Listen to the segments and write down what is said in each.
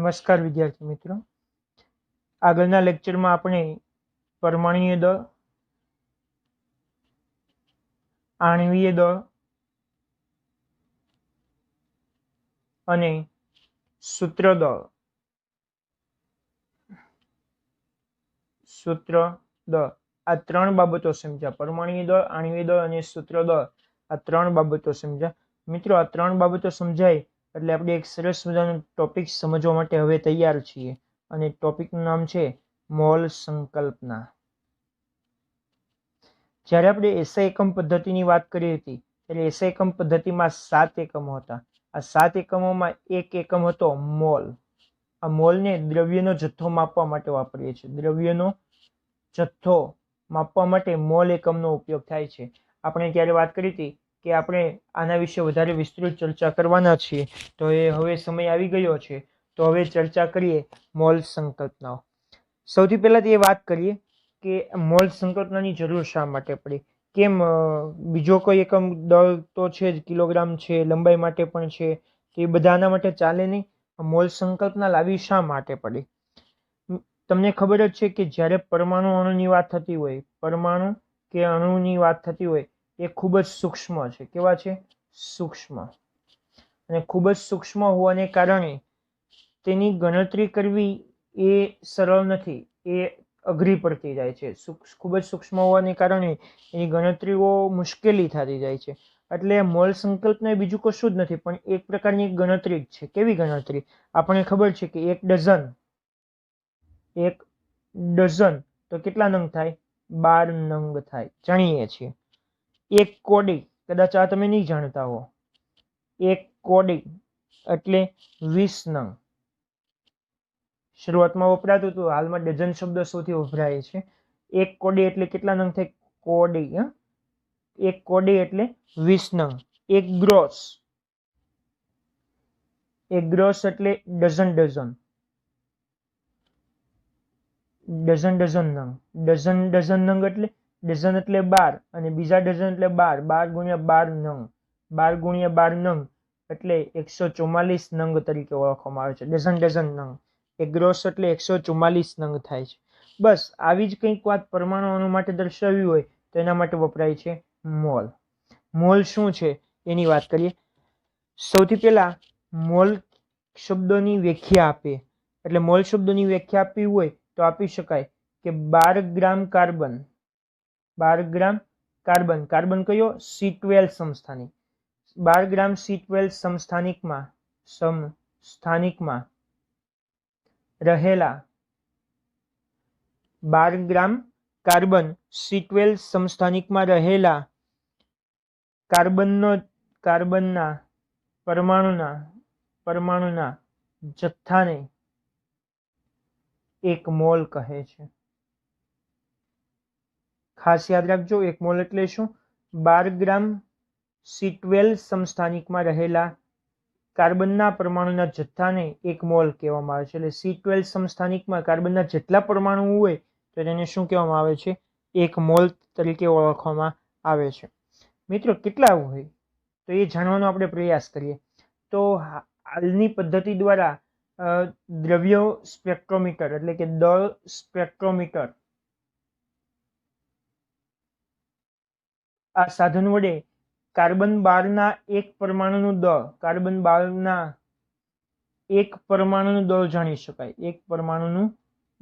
નમસ્કાર વિદ્યાર્થી મિત્રો, આગળના લેક્ચરમાં આપણે પરમાણુય દળ, આણ્વીય દળ અને સૂત્ર દળ આ ત્રણ બાબતો સમજ્યા. પરમાણુય દળ, આણ્વીય દળ અને સૂત્ર દળ, આ ત્રણ બાબતો સમજ્યા. મિત્રો, આ ત્રણ બાબતો સમજાય એટલે આપણે એક સરસ મજાનું ટોપિક સમજવા માટે હવે તૈયાર છીએ, અને ટોપિકનું નામ છે મોલ સંકલ્પના. જ્યારે આપણે એસઆઈ એકમ પદ્ધતિની વાત કરી હતી ત્યારે એસઆઈ એકમ પદ્ધતિમાં 7 એકમો હતા. આ 7 એકમોમાં એક એકમ હતો મોલ. આ મોલને દ્રવ્યનો જથ્થો માપવા માટે વાપરીએ છીએ. દ્રવ્યનો જથ્થો માપવા માટે મોલ એકમનો ઉપયોગ થાય છે. આપણે ત્યારે વાત કરી હતી કે આપણે આના વિશે વધારે વિસ્તૃત ચર્ચા કરવાના છીએ, તો એ હવે સમય આવી ગયો છે. તો હવે ચર્ચા કરીએ મોલ સંકલ્પનાઓ. સૌથી પહેલા તો એ વાત કરીએ કે મોલ સંકલ્પનાની જરૂર શા માટે પડી. કેમ બીજો કોઈ એકમ દળ તો છે જ, કિલોગ્રામ છે, લંબાઈ માટે પણ છે, તો એ બધા આના માટે ચાલે નહીં. મોલ સંકલ્પના લાવી શા માટે પડી? તમને ખબર જ છે કે જ્યારે પરમાણુ અણુની વાત થતી હોય, પરમાણુ કે અણુની વાત થતી હોય, એ ખૂબ જ સૂક્ષ્મ છે. કેવા છે? સૂક્ષ્મ. અને ખૂબ જ સૂક્ષ્મ હોવાને કારણે તેની ગણતરી કરવી એ સરળ નથી, એ અઘરી પડતી જાય છે. ખૂબ જ સૂક્ષ્મ હોવાને કારણે એની ગણતરીઓ મુશ્કેલી થતી જાય છે. એટલે મોલ સંકલ્પના એ બીજું કશું જ નથી પણ એક પ્રકારની ગણતરી જ છે. કેવી ગણતરી? આપણને ખબર છે કે એક ડઝન તો કેટલા નંગ થાય? 12 નંગ થાય, જાણીએ છીએ. એક કોડી, કદાચ આ તમે નહીં જાણતા હો, એક કોડી એટલે 20 નંગ. શરૂઆતમાં વપરાતું હતું, હાલમાં ડઝન શબ્દ સૌથી વપરાય છે. એક કોડી એટલે કેટલા નંગ થાય? કોડી. એક કોડી એટલે 20 નંગ. એક ગ્રોસ એટલે ડઝન નંગ. ડઝન નંગ એટલે ડઝન એટલે 12 અને બીજા ડઝન એટલે 12 12 ગુણ્યા 12 નંગ. 12 ગુણ્યા 12 નંગ એટલે 144 નંગ તરીકે ઓળખવામાં આવે છે. ડઝન નંગ. એક ગ્રોસ એટલે 144 નંગ થાય છે. બસ આવી જ કંઈક વાત પરમાણુ અણુ માટે દર્શાવવી હોય તો એના માટે વપરાય છે મોલ. મોલ શું છે એની વાત કરીએ. સૌથી પહેલા મોલ શબ્દોની વ્યાખ્યા આપીએ. એટલે મોલ શબ્દોની વ્યાખ્યા આપવી હોય તો આપી શકાય કે 12 ગ્રામ કાર્બન. 12 ગ્રામ કાર્બન. કાર્બન કયો? C12 સમસ્થાનિક. 12 ગ્રામ C12 સમસ્થાનિકમાં રહેલા 12 ગ્રામ કાર્બન C12 સમસ્થાનિકમાં રહેલા કાર્બનના પરમાણુના જથ્થાને એક મોલ કહે છે. ખાસ યાદ રાખજો, એક મોલ એટલે શું? 12 ગ્રામ C12 સમસ્થાનિકમાં રહેલા કાર્બનના પરમાણુના જથ્થાને એક મોલ કહેવામાં આવે છે. એટલે C12 સમસ્થાનિકમાં કાર્બનના જેટલા પરમાણુ હોય તો તેને શું કહેવામાં આવે છે? એક મોલ તરીકે ઓળખવામાં આવે છે. મિત્રો, કેટલા હોય તો એ જાણવાનો આપણે પ્રયાસ કરીએ. તો હાલની પદ્ધતિ દ્વારા દ્રવ્ય સ્પેક્ટ્રોમીટર એટલે કે દળ સ્પેક્ટ્રોમીટર, આ સાધન વડે કાર્બન 12ના એક પરમાણુનું દળ, કાર્બન 12ના એક પરમાણુનું દળ જાણી શકાય. એક પરમાણુનું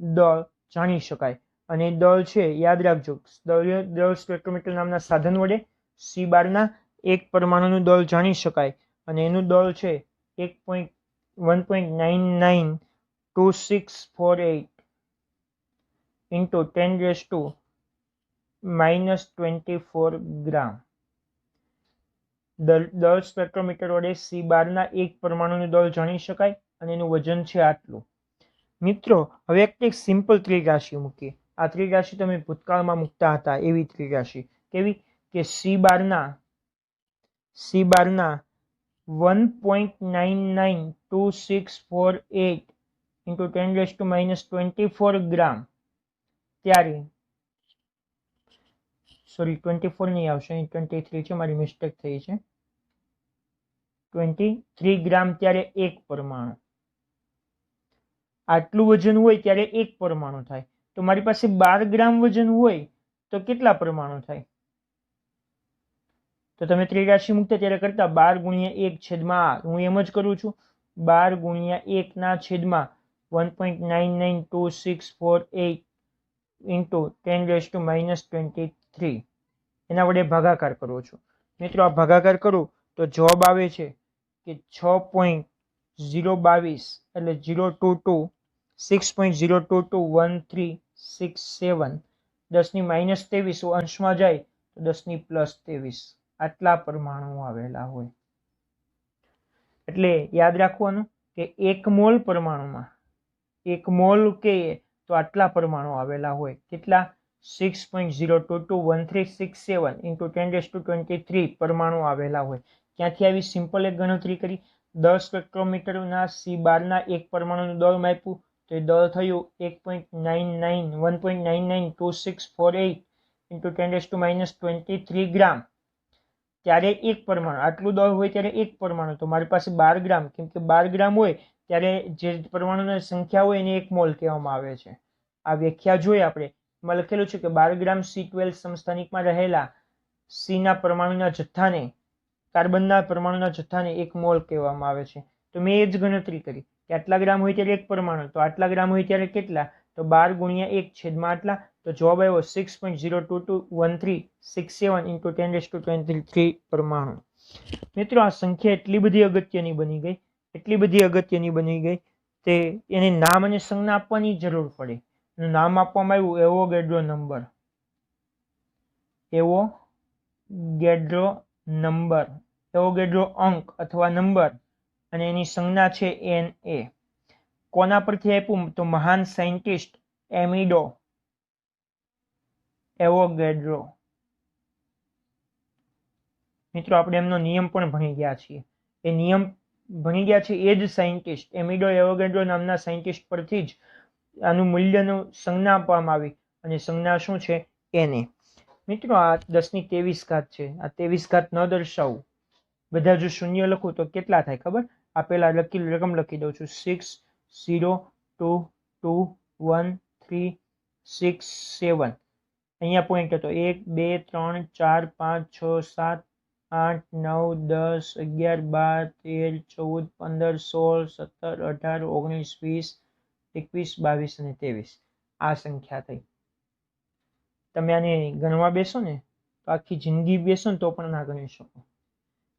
દળ જાણી શકાય. અને દળ છે, યાદ રાખજો, દળ સ્પેક્ટ્રોમીટર નામના સાધન વડે C12ના એક પરમાણુનું દળ જાણી શકાય. અને એનું દળ છે 1.992648 into 10⁻⁻24 ગ્રામ. દળ સ્પેક્ટ્રોમીટર વડે C12ના એક પરમાણુનું દળ જાણી શકાય અને એનું વજન છે આટલું. મિત્રો, હવે એક સિમ્પલ ત્રિરાશિ મૂકીએ. આ ત્રિરાશિ તમે ભૂતકાળમાં મૂકતા હતા એવી ત્રિરાશિ. કેવી? કે C12ના 1.992648 into 10⁻⁻24 ગ્રામ. ત્યારે 24 નહીં આવશે, અહીં 23 છે, મારી મિસ્ટેક થઈ છે. 23 ગ્રામ ત્યારે એક પરમાણુ. આટલું વજન હોય ત્યારે એક પરમાણુ થાય. તો મારી પાસે 12 ગ્રામ વજન હોય તો કેટલા પરમાણુ થાય? તો તમે ત્રિરાશિ મુક્ત ત્યારે કરતા 12 ગુણ્યા 1 છેદમાં હું એમ જ કરું છું. 12 ગુણ્યા 1 ના છેદમાં 1.992648 ઇન્ટુ 10⁻⁻23 એના વડે ભાગાકાર કરો છો. મિત્રો આ ભાગાકાર કરું તો જવાબ આવે છે કે 6.022 એટલે 022 6.0221367 10⁻23 અંશમાં જાય તો 10⁻23 આટલા પરમાણુ આવેલા હોય. એટલે યાદ રાખવાનું કે 1 મોલ પરમાણુમાં 1 મોલ કે તો આટલા પરમાણુ આવેલા હોય. કેટલા? 6.0221367 ઇન્ટુ 10⁻23 પરમાણુ આવેલા હોય. ક્યાંથી આવી સિમ્પલ એક ગણતરી કરી? 10 સ્પેક્ટ્રોમીટરના C12ના એક પરમાણુનું દળ માપ્યું તો એ દળ થયું 1.992648 ઇન્ટુ 10⁻23 ગ્રામ. ત્યારે એક પરમાણુ આટલું દળ હોય ત્યારે એક પરમાણુ, તો મારી પાસે 12 ગ્રામ, કેમ કે 12 ગ્રામ હોય ત્યારે જે પરમાણુની સંખ્યા હોય એને 1 મોલ કહેવામાં આવે છે. આ વ્યાખ્યા જોઈ આપણે. એમાં લખેલું છે કે 12 ગ્રામ C12 સમસ્થાનિકમાં રહેલા C ના પરમાણુના જથ્થાને, કાર્બનના પરમાણુના જથ્થાને 1 મોલ કહેવામાં આવે છે. તો મેં એ જ ગણતરી કરી કે આટલા ગ્રામ હોય ત્યારે એક પરમાણુ, તો આટલા ગ્રામ હોય ત્યારે કેટલા? તો 12 ગુણ્યા 1 છેદમાં આટલા, તો જવાબ આવ્યો 6.0221367 ઇન્ટુ 10⁻23 પરમાણુ. મિત્રો આ સંખ્યા એટલી બધી અગત્યની બની ગઈ તે એને નામ અને સંજ્ઞા આપવાની જરૂર પડે. નામ આપવામાં આવ્યું એવોગેડ્રો નંબર, એવોગેડ્રો અંક અથવા નંબર, અને એની સંજ્ઞા છે Na. કોના પરથી આપ્યું? તો મહાન સાયન્ટિસ્ટ એમિડો એવોગેડ્રો. મિત્રો આપણે એમનો નિયમ પણ ભણી ગયા છીએ. એ નિયમ ભણી ગયા છે એ જ સાયન્ટિસ્ટ એમિડો એવોગેડ્રો નામના સાયન્ટિસ્ટ પરથી જ આનું મૂલ્યનું સંજ્ઞા આપવામાં આવી, અને સંજ્ઞા શું છે? Na. મિત્રો આ 10⁻23 છે. આ 23 ન દર્શાવું, બધા જો શૂન્ય લખું તો કેટલા થાય ખબર? આ પેલા રકમ લખી દઉં છું. 602213667. અહીંયા પોઈન્ટ હતો 1 2 3 4 5 6 7 8 9 10 11 12 13 14 15 16 17 18 19 20 21 22 અને 23 આ સંખ્યા થઈ. તમે આને ગણવા બેસો ને તો આખી જિંદગી બેસો ને તો પણ ના ગણી શકો.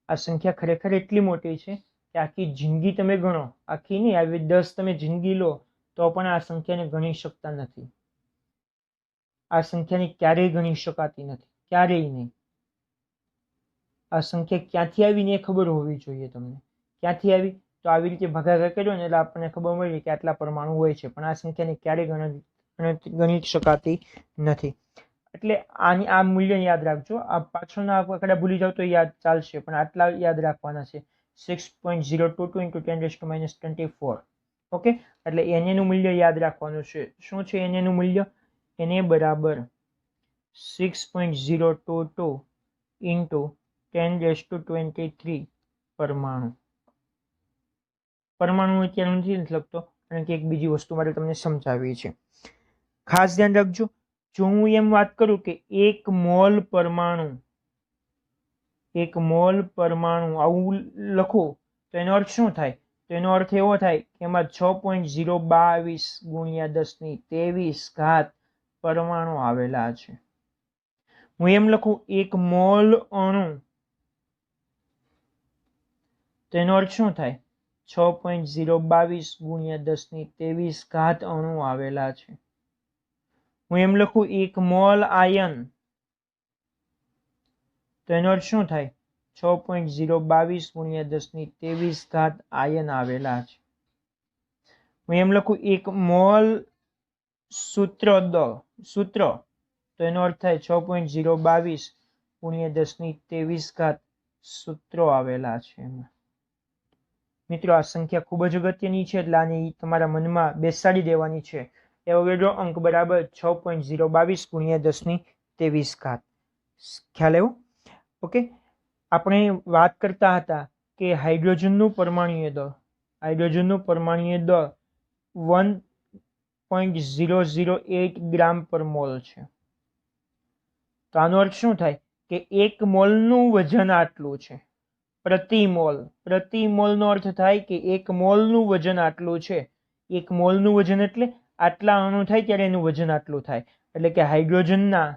આ સંખ્યા ખરેખર એટલી મોટી છે કે આખી જિંદગી તમે ગણો, આખી નહીં, આવી 10 તમે જિંદગી લો તો પણ આ સંખ્યાને ગણી શકતા નથી. આ સંખ્યાને ક્યારેય ગણી શકાતી નથી, ક્યારેય નહીં. આ સંખ્યા ક્યાંથી આવીને એ ખબર હોવી જોઈએ તમને. ક્યાંથી આવી? તો આવી રીતે ભાગાકાર કર્યો ને એટલે આપણને ખબર મળી કે આટલા પરમાણુ હોય છે, પણ આ સંખ્યાને ક્યારેય ગણી શકાતી નથી. એટલે આ મૂલ્ય યાદ રાખજો. આ પાછળના આંકડા ભૂલી જાવ તો યાદ ચાલશે, પણ આટલા યાદ રાખવાના છે. 6.022 ઇન્ટુ 10⁻24. ઓકે, એટલે Na નું મૂલ્ય યાદ રાખવાનું છે. શું છે Na નું મૂલ્ય? Na બરાબર 6.022 ઇન્ટુ 10⁻23 પરમાણુ. પરમાણુ અત્યારે નથી લખતો, કારણ કે એક બીજી વસ્તુ મારે તમને સમજાવવી છે. ખાસ ધ્યાન રાખજો. જો હું એમ વાત કરું કે 1 મોલ પરમાણુ આવું લખું તો એનો અર્થ શું થાય? તો એનો અર્થ એવો થાય કે એમાં 6.022 ગુણ્યા 10⁻23 પરમાણુ આવેલા છે. હું એમ લખું 1 મોલ અણુ, તો એનો અર્થ શું થાય? 6.022 ગુણ્યા 10⁻23 અણુ આવેલા છે. હું એમ લખું 1 મોલ આયન, તો એનો અર્થ શું થાય? 6.022 ગુણ્યા 10⁻23 આયન આવેલા છે. હું એમ લખું 1 મોલ સૂત્ર, તો એનો અર્થ થાય 6.022 ગુણ્યા 10⁻23 સૂત્રો આવેલા છે. મિત્રો આ સંખ્યા ખૂબ જ અગત્યની છે, એટલે આને તમારા મનમાં બેસાડી દેવાની છે. એવોગેડ્રો અંક બરાબર 6.022 ગુણ્યા 10⁻23. ખ્યાલ આવ્યો? ઓકે, આપણે વાત કરતા હતા કે હાઇડ્રોજનનું પરમાણુય દળ 1.008 ગ્રામ પર મોલ છે. તો આનો અર્થ શું થાય કે 1 મોલનું વજન આટલું છે પ્રતિ મોલ. પ્રતિ મોલનો અર્થ થાય કે 1 મોલનું વજન આટલું છે. 1 મોલનું વજન એટલે આટલા અણુ થાય ત્યારે એનું વજન આટલું થાય. એટલે કે હાઇડ્રોજનના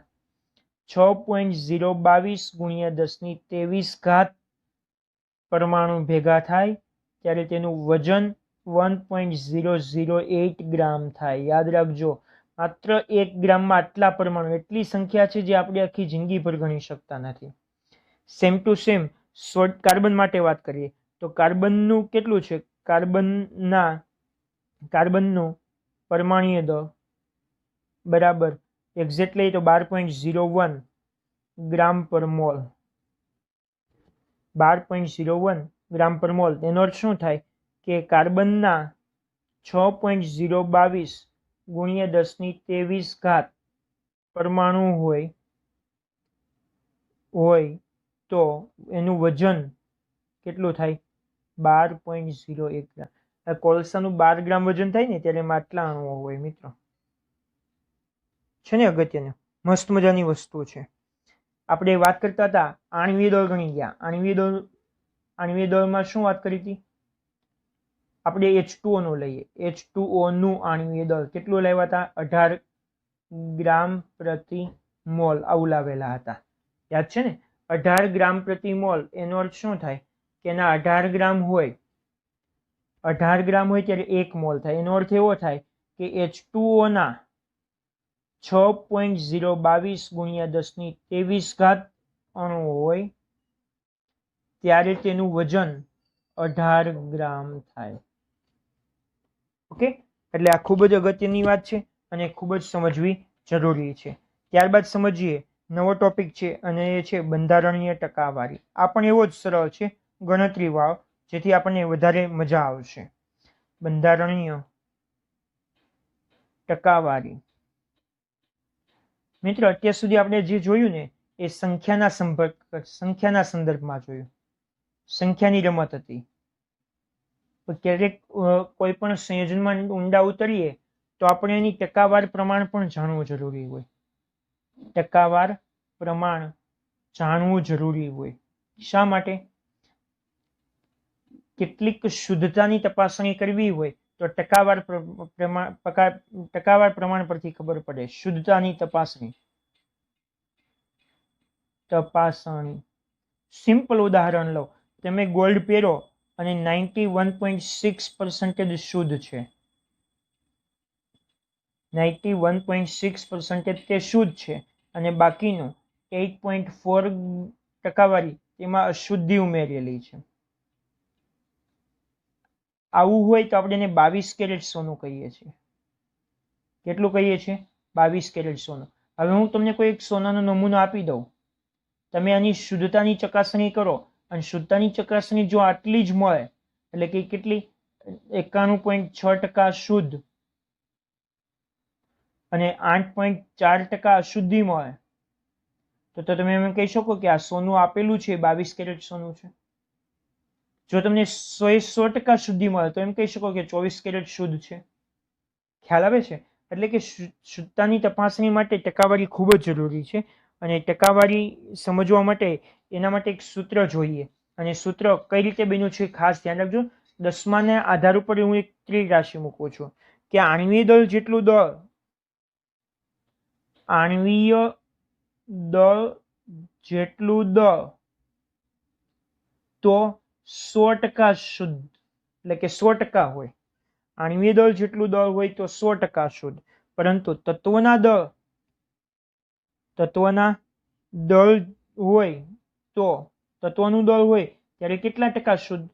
6.022 ગુણ્યા 1023 પરમાણુ ભેગા થાય ત્યારે તેનું વજન 1.008 ગ્રામ થાય. યાદ રાખજો, માત્ર 1 ગ્રામમાં આટલા પરમાણુ, એટલી સંખ્યા છે જે આપણે આખી જિંદગીભર ગણી શકતા નથી. સેમ ટુ સેમ કાર્બન માટે વાત કરીએ તો કાર્બનનું કેટલું છે? કાર્બનનું પરમાણુય દળ બરાબર એક્ઝેક્ટલી તો 12.01 ગ્રામ પર મોલ. 12.01 ગ્રામ પર મોલ. તેનો અર્થ શું થાય કે કાર્બનના 6.022 ગુણ્યા 1023 પરમાણુ હોય તો એનું વજન કેટલું થાય? 12.01 ગ્રામ. કોલસાનું 12 ગ્રામ વજન થાય ને ત્યારે એમાં આટલા અણુઓ હોય મિત્રો. છે ને અગત્યનું, મસ્ત મજાની વસ્તુ છે. આપણે વાત કરતા હતા આણ્વીય દળ ગણી ગયા. આણ્વીય દળમાં શું વાત કરી હતી આપણે? H2O નું લઈએ. H2O નું આણ્વીય દળ કેટલું લાવ્યા હતા? 18 ગ્રામ પ્રતિ મોલ. આવું લાવેલા હતા, યાદ છે ને? 18 ગ્રામ પ્રતિ મોલ. એનો અર્થ શું થાય કે એના 18 ગ્રામ હોય, 18 ગ્રામ હોય ત્યારે 1 મોલ થાય. એનો અર્થ એવો થાય કે H2O ના 6.022 ગુણ્યા 1023 અણુ હોય ત્યારે તેનું વજન 18 ગ્રામ થાય. ઓકે, એટલે આ ખૂબ જ અગત્યની વાત છે અને ખૂબ જ સમજવી જરૂરી છે. ત્યારબાદ સમજીએ નવો ટોપિક છે અને એ છે બંધારણીય ટકાવારી. આ પણ એવો જ સરળ છે, ગણતરીવાળો, જેથી આપણને વધારે મજા આવશે. બંધારણીય ટકાવારી મિત્રો, અત્યાર સુધી આપણે જે જોયું ને એ સંખ્યાના સંદર્ભમાં જોયું. સંખ્યાની રમત હતી. ક્યારેક કોઈ પણ સંયોજનમાં ઊંડા ઉતરીએ તો આપણે એની ટકાવાર પ્રમાણ પણ જાણવું જરૂરી હોય. ટકાવાર પ્રમાણ જાણવું જરૂરી હોય. શા માટે? કેટલીક શુદ્ધતાની તપાસણી કરવી હોય તો ટકાવાર પ્રમાણ પરથી ખબર પડે. શુદ્ધતાની તપાસણી. સિમ્પલ ઉદાહરણ લો. તમે ગોલ્ડ પહેરો અને 91.6% શુદ્ધ છે. 91.6% તે શુદ્ધ છે અને બાકીનું 8.4 ટકાવારી તેમાં અશુદ્ધિ ઉમેરેલી છે. આવું હોય તો આપણે એને 22 કેરેટ સોનું કહીએ છીએ. કેટલું કહીએ છીએ? 22 કેરેટ સોનું. હવે હું તમને કોઈ એક સોનાનો નમૂનો આપી દઉં, તમે આની શુદ્ધતાની ચકાસણી કરો અને શુદ્ધતાની ચકાસણી જો આટલી જ મળે, એટલે કે કેટલી? 91.6% શુદ્ધ અને 8.4% અશુદ્ધિ મળે, તો તમે એમ કહી શકો કે આ સોનું આપેલું છે 22 કેરેટ સોનું છે. જો તમને 100% શુદ્ધિ મળે તો એમ કહી શકો કે 24 કેરેટ શુદ્ધ છે. ખ્યાલ આવે છે? એટલે કે શુદ્ધતાની તપાસણી માટે ટકાવારી ખૂબ જ જરૂરી છે. અને ટકાવારી સમજવા માટે એના માટે એક સૂત્ર જોઈએ, અને સૂત્ર કઈ રીતે બન્યું છે ખાસ ધ્યાન રાખજો. 10માના આધાર ઉપર હું એક ત્રિરાશિ મૂકું છું કે આણ્વીય દળ જેટલું દળ, આણ્વીય દળ જેટલું દળ તો 100% શુદ્ધ, એટલે કે 100% હોય. આણ્વીય દળ જેટલું દળ હોય તો 100% શુદ્ધ. પરંતુ તત્વના દળ હોય તો તત્વનું દળ હોય ત્યારે કેટલા ટકા શુદ્ધ?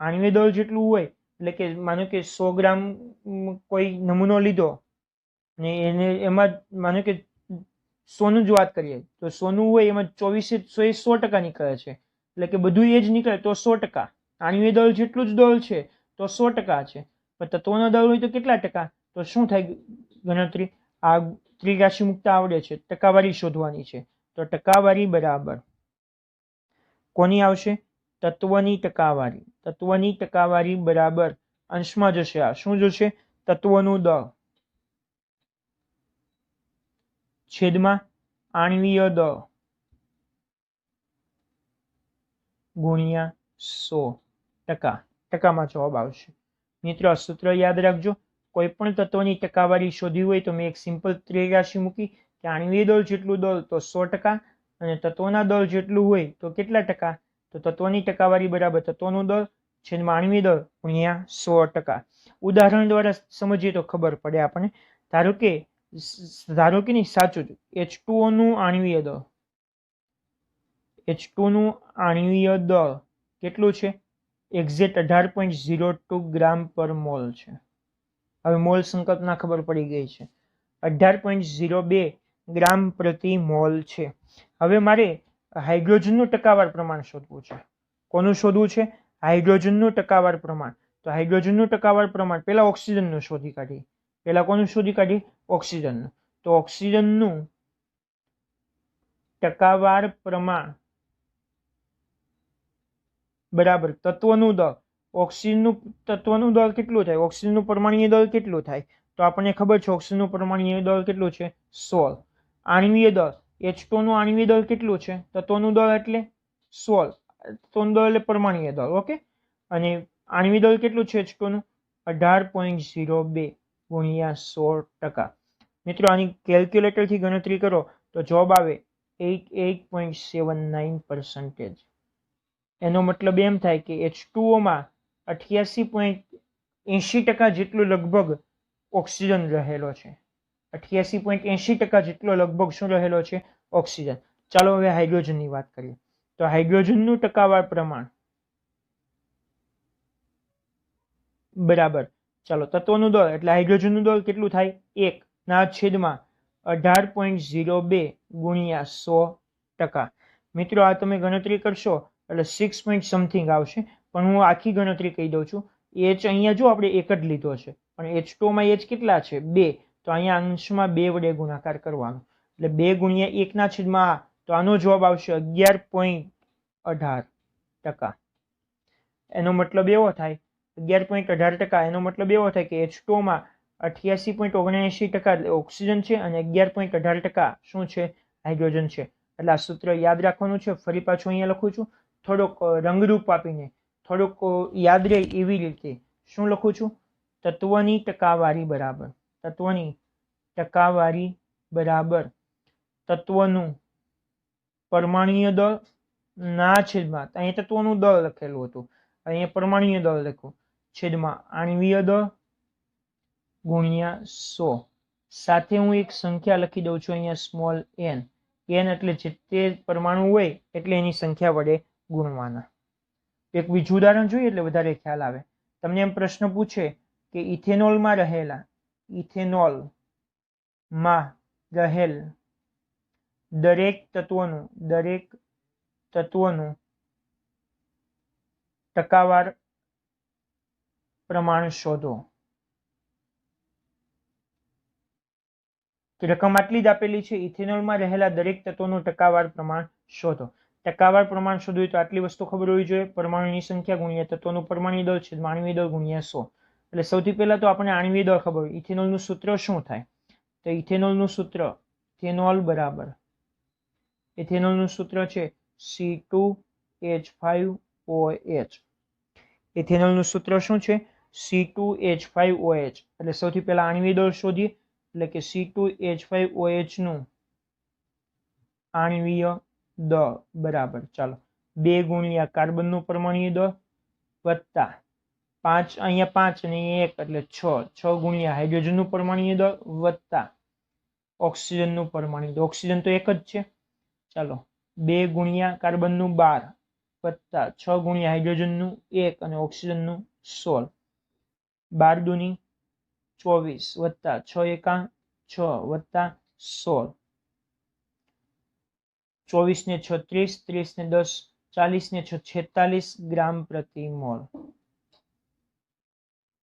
આણ્વીય દળ જેટલું હોય, એટલે કે માનો કે 100 ગ્રામ કોઈ નમૂનો લીધો અને એમાં માનો કે સોનું જ વાત કરીએ તો સોનું હોય એમાં 100% નીકળે છે, એટલે કે બધું એ જ નીકળે તો 100%. આણ્વીય દળ જેટલું જ દળ છે તો 100% છે. પણ તત્વનો દળ હોય તો કેટલા ટકા? તો શું થાય ગણતરી? આ ત્રિરાશિ મુક્તા આવડે છે, ટકાવારી શોધવાની છે. તો ટકાવારી બરાબર કોની આવશે? તત્વની ટકાવારી. તત્વની ટકાવારી બરાબર અંશમાં જશે. આ શું જશે? તત્વનું દળ છેદમાં આણ્વીય દળ ગુણ્યા 100%. ટકામાં જવાબ આવશે. મિત્રો, આ સૂત્ર યાદ રાખજો. કોઈ પણ તત્વની ટકાવારી શોધવી હોય તો મેં એક સિમ્પલ ત્રિરાશિ મૂકી કે આણ્વીય દળ જેટલું દળ તો 100% અને તત્વના દળ જેટલું હોય તો કેટલા ટકા? તો તત્વની ટકાવારી બરાબર તત્વનું દળ છેદમાં આણ્વીય દળ ગુણ્યા 100%. ઉદાહરણ દ્વારા સમજીએ તો ખબર પડે આપણને. ધારો કે નહીં, સાચું જ H2O નું આણ્વીય દળ H2 નું આણ્વીય દળ કેટલું છે? એક્ઝેક્ટ 18.02 ગ્રામ પર મોલ છે. હવે મોલ સંકલ્પના ખબર પડી ગઈ છે. 18.02 ગ્રામ પ્રતિ મોલ છે. હવે મારે હાઇડ્રોજનનું ટકાવાર પ્રમાણ શોધવું છે. કોનું શોધવું છે? હાઇડ્રોજનનું ટકાવાર પ્રમાણ. તો હાઇડ્રોજનનું ટકાવાર પ્રમાણ પહેલા ઓક્સિજનનું શોધી કાઢીએ. પહેલા કોનું શોધી કાઢીએ? ઓક્સિજનનું. તો ઓક્સિજનનું ટકાવાર પ્રમાણ બરાબર તત્વનું દળ. ઓક્સિજનનું તત્વનું દળ કેટલું થાય? ઓક્સિજનનું પરમાણુય દળ કેટલું થાય? તો આપણને ખબર છે ઓક્સિજનનું પરમાણુય દળ કેટલું છે? 16. આણ્વીય દળ H2 નું આણ્વીય દળ કેટલું છે? તત્વનું દળ એટલે 16. તત્વનું દળ એટલે પરમાણુય દળ. ઓકે. અને આણ્વીય દળ કેટલું છે H2 નું? 18.02 ગુણ્યા 100%. મિત્રો, આની કેલ્ક્યુલેટરથી ગણતરી કરો તો જવાબ આવે 88.79%. એનો મતલબ એમ થાય કે H2O માં 88.80% જેટલું લગભગ ઓક્સિજન રહેલો છે. 88.80% જેટલો લગભગ શું રહેલો છે? ઓક્સિજન. ચાલો હવે હાઇડ્રોજનની વાત કરીએ. તો હાઇડ્રોજનનું ટકાવાર પ્રમાણ બરાબર ચાલો તત્વનું દળ એટલે હાઇડ્રોજનનું દળ કેટલું થાય? 1 ના છેદમાં 18.02 ગુણ્યા 100%. મિત્રો, આ તમે ગણતરી કરશો એટલે 6 પોઈન્ટ સમથિંગ આવશે. પણ હું આખી ગણતરી કહી દઉં છું. H અહીંયા જો આપણે એક જ લીધો છે પણ H2 માં H કેટલા છે? 2. તો અહીંયા અંશમાં 2 વડે ગુણાકાર કરવાનો એટલે 2 ગુણ્યા 1 ના છેદમાં તો આનો જવાબ આવશે 11.18%. એનો મતલબ એવો થાય 11.18%. એનો મતલબ એવો થાય કે H2O માં 88.79% ઓક્સિજન છે અને 11.18% શું છે? હાઇડ્રોજન છે. એટલે આ સૂત્ર યાદ રાખવાનું છે. ફરી પાછું અહીંયા લખું છું. થોડોક રંગરૂપ આપીને થોડુંક યાદ રહે એવી રીતે શું લખું છું? તત્વની ટકાવારી બરાબર તત્વનું પરમાણુય દળ ના છેદમાં અહીંયા તત્વનું દળ લખેલું હતું, અહીંયા પરમાણુય દળ લખ્યું છેદમાં આણ્વીય દળ ગુણ્યા 100. સાથે હું એક સંખ્યા લખી દઉં છું અહીંયા સ્મોલ n. n એટલે જે પરમાણુ હોય એટલે એની સંખ્યા વડે ગુણવાના. એક બીજું ઉદાહરણ જોઈએ એટલે વધારે ખ્યાલ આવે. તમને એમ પ્રશ્ન પૂછે કે ઇથેનોલમાં રહેલ દરેક તત્વનું ટકાવાર પ્રમાણ શોધો. રકમ આટલી જ આપેલી છે. ઇથેનોલમાં રહેલા દરેક તત્વોનું ટકાવાર પ્રમાણ શોધો. ટકાવાર પ્રમાણ શોધવું તો આટલી વસ્તુ ખબર હોવી જોઈએ. પરમાણુની સંખ્યા ગુણ્યા તત્વનું પરમાણુ દળ છે આણ્વીય દળ ગુણ્યા 100. એટલે સૌથી પહેલા તો આપણે આણ્વીય દળ ખબર હોય. ઇથેનોલનું સૂત્ર શું થાય? તો ઇથેનોલનું સૂત્ર ઇથેનોલનું સૂત્ર છે C2H5OH. ઇથેનોલનું સૂત્ર શું છે? C2H5OH. એટલે સૌથી પહેલા આણ્વીય દળ શોધીએ એટલે કે C2H5OH નું આણ્વીય દળ બરાબર ચાલો 2 ગુણ્યા કાર્બનનું પરમાણુય દળ વત્તા 5 અહીંયા 5 અને 1 એટલે 6 ગુણ્યા હાઇડ્રોજનનું પરમાણુય દળ વત્તા ઓક્સિજનનું પરમાણુય દળ. ઓક્સિજન તો એક જ છે. ચાલો 2 ગુણ્યા કાર્બનનું 12 વત્તા 6 ગુણ્યા હાઇડ્રોજનનું 1 અને ઓક્સિજનનું 16. 12 દુની 24 વત્તા 6 એકા 6 વત્તા 16. 24 ને 6 30, 30 ને 10 40 ને 6 46 ગ્રામ પ્રતિ મોલ.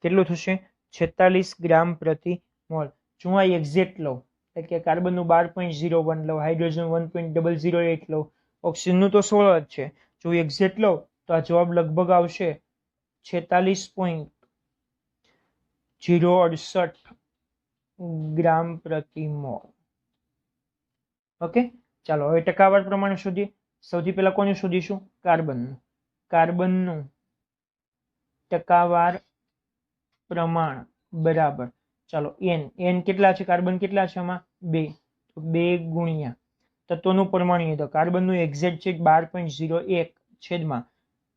કેટલું થશે? 46 ગ્રામ પ્રતિ મોલ. જો આ એક્ઝેક્ટ લઉં એટલે કે કાર્બનનું 12.01 લઉં, હાઇડ્રોજન 1.008 લઉં, ઓક્સિજનનું તો 16 જ છે. જો એક્ઝેક્ટ લઉં તો આ જવાબ લગભગ આવશે 46 0.68 ગ્રામ પ્રતિ મોલ. ઓકે, ચાલો હવે ટકાવાર પ્રમાણ શોધીએ. સૌથી પહેલા કોને શોધીશું? કાર્બનનું. કાર્બનનું ટકાવાર પ્રમાણ બરાબર, ચાલો n કેટલા છે? કાર્બન કેટલા છે આમાં? 2, તો 2 ગુણ્યા તત્વનું પરમાણુ દળ. કાર્બનનું એક્ઝેક્ટ છે 12.01 છેદમાં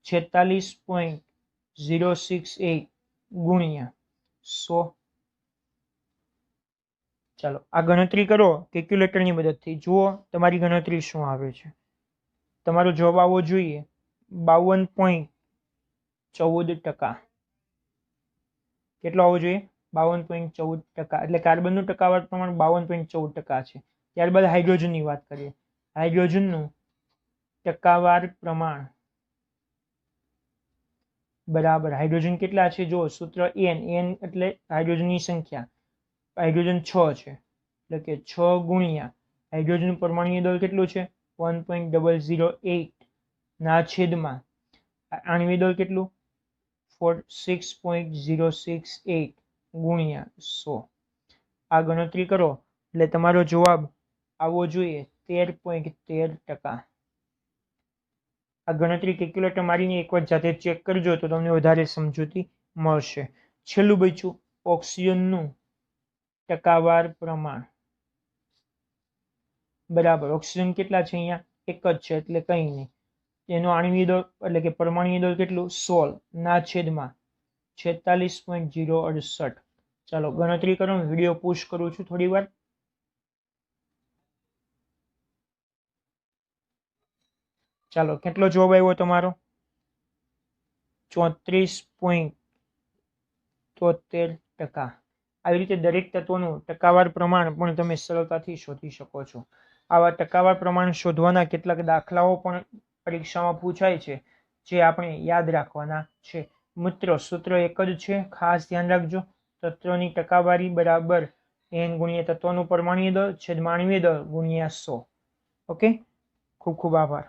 46.068 ગુણ્યા 100. ચાલો આ ગણતરી કરો કેલ્ક્યુલેટરની મદદથી. જુઓ તમારી ગણતરી શું આવે છે. તમારો જવાબ આવવો જોઈએ 52.14%. કેટલો આવવો જોઈએ? 52.14%. એટલે કાર્બનનું ટકાવાર પ્રમાણ 52.14% છે. ત્યારબાદ હાઇડ્રોજનની વાત કરીએ. હાઇડ્રોજનનું ટકાવાર પ્રમાણ બરાબર, હાઇડ્રોજન કેટલા છે? જો સૂત્ર n એટલે હાઇડ્રોજનની સંખ્યા. હાઇડ્રોજન 6 છે, એટલે કે 6 ગુણ્યા હાઇડ્રોજન પરમાણુ દળ કેટલું છે? 1.008 ના છેદમાં આણ્વિક દળ કેટલું? 46.068 ગુણ્યા 100. આ ગણતરી કરો એટલે તમારો જવાબ આવવો જોઈએ 13.13%. આ ગણતરી કેલ્ક્યુલેટર મારીને એકવાર જાતે ચેક કરજો તો તમને વધારે સમજૂતી મળશે. છેલ્લું બચ્યું ઓક્સિજનનું ટકાવાર પ્રમાણ બરાબર. ઓક્સિજન કેટલા છે? અહીંયા એક જ છે એટલે કંઈ નહીં. એનો આણ્વિક દળ એટલે કે પરમાણુ દળ કેટલું? 16 ના છેદમાં 46.068. ચાલો ગણતરી કરો. વિડીયો પુશ કરું છું થોડી વાર. ચાલો કેટલો જવાબ આવ્યો તમારો? 34.73%. આવી રીતે દરેક તત્વનું ટકાવાર પ્રમાણ પણ તમે સરળતાથી શોધી શકો છો. આવા ટકાવાર પ્રમાણ શોધવાના કેટલાક દાખલાઓ પણ પરીક્ષામાં પૂછાય છે, જે આપણે યાદ રાખવાના છે. મિત્રો સૂત્ર એક જ છે, ખાસ ધ્યાન રાખજો. તત્વની ટકાવારી બરાબર n ગુણ્યા તત્વનું પરમાણુ દળ છેદમાં આણ્વિક દળ ગુણ્યા 100. ઓકે, ખૂબ ખૂબ આભાર.